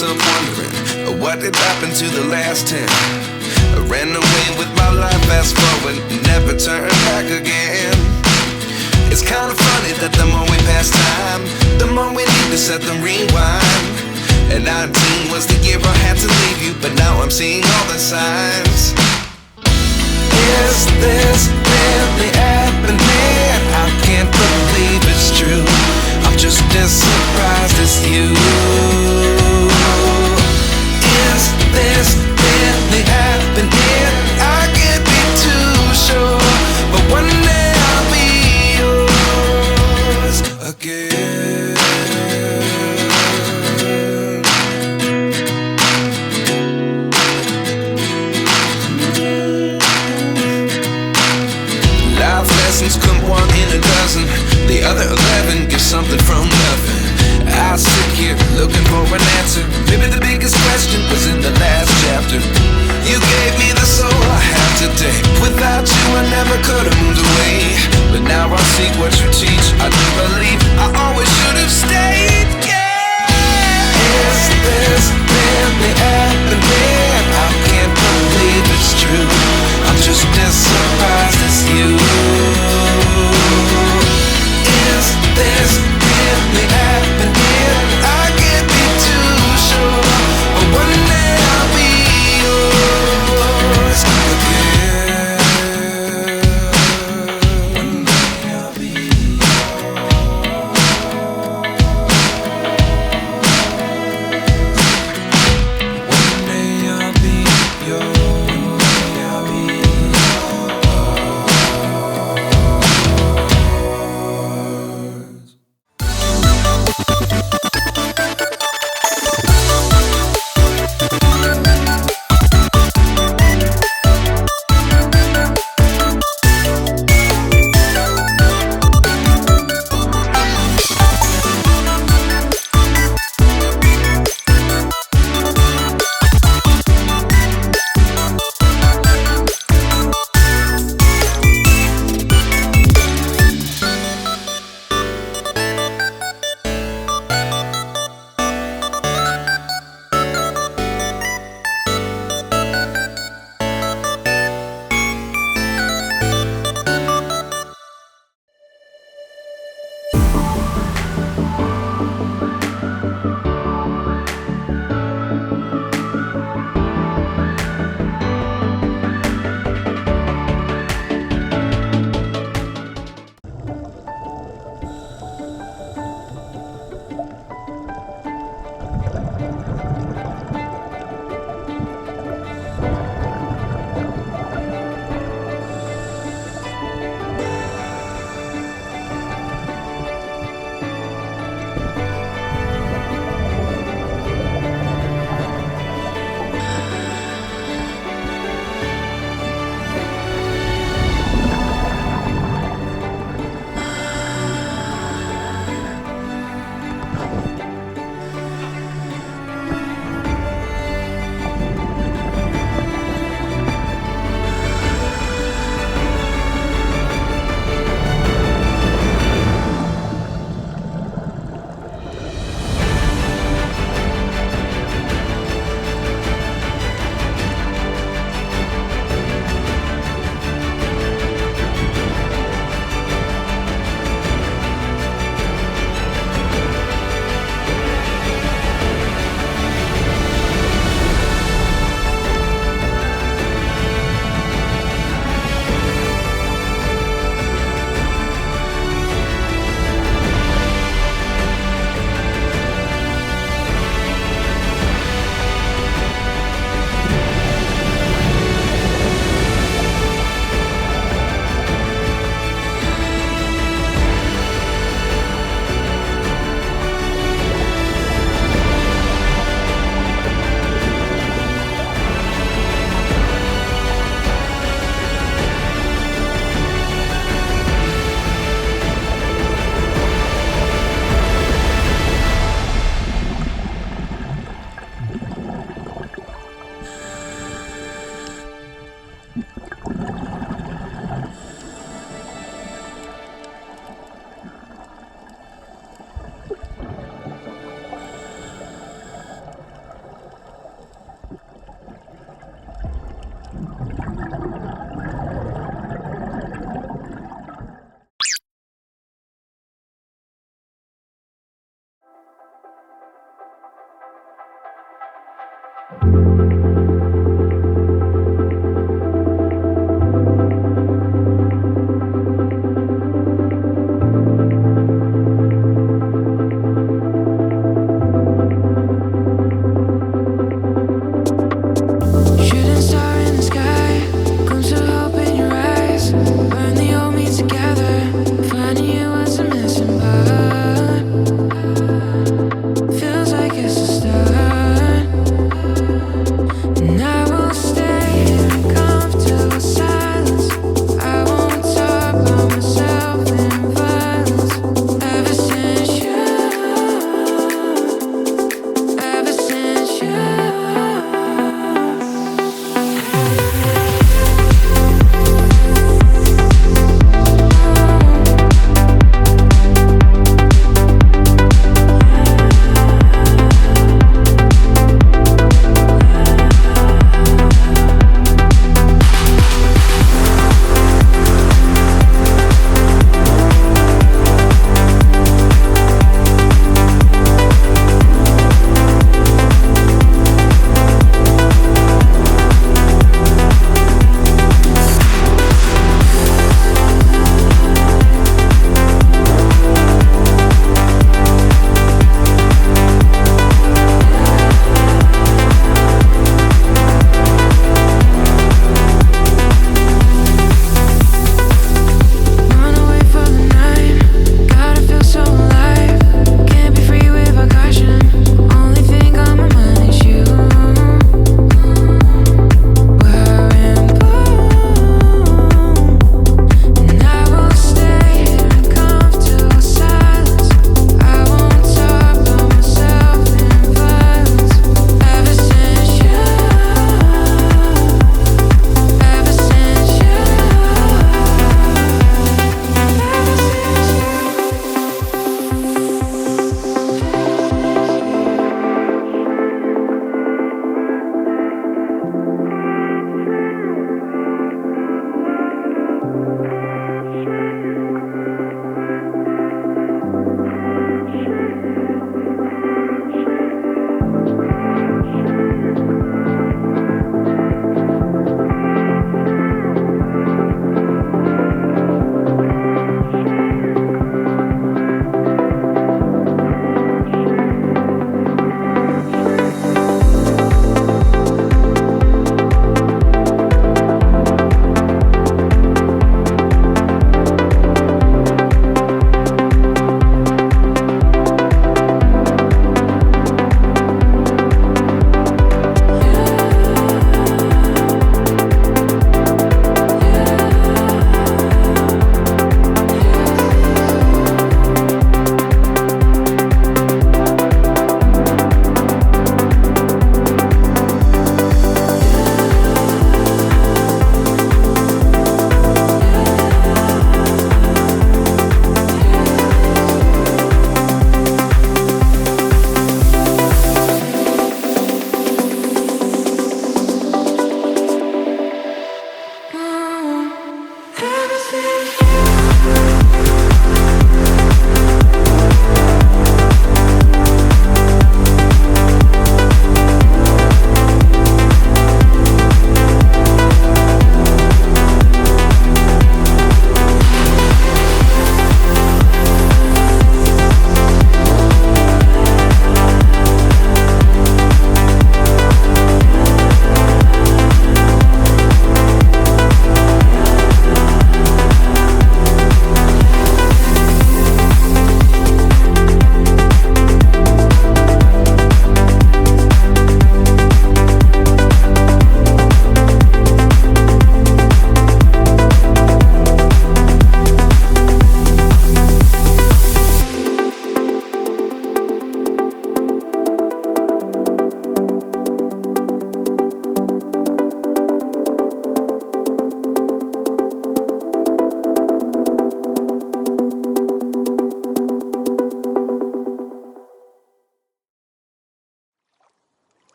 myself wondering, what did happen to the last 10? I ran away with my life, fast forward, never turn back again. It's kinda funny that the more we pass time, the more we need to set them rewind. And 19 was the year I had to leave you, but now I'm seeing all the signs. Is this really happening? I can't believe it's true. I'm just as surprised as you. Is this really happening? I can't be too sure, but one day I'll be yours again. Life lessons come one in a dozen. The other 11 get something from nothing. I sit here looking for an answer. Maybe the biggest question was in the last chapter. You gave me the soul I have today. Without you I never could have moved away. But now I see what you teach. I do believe I always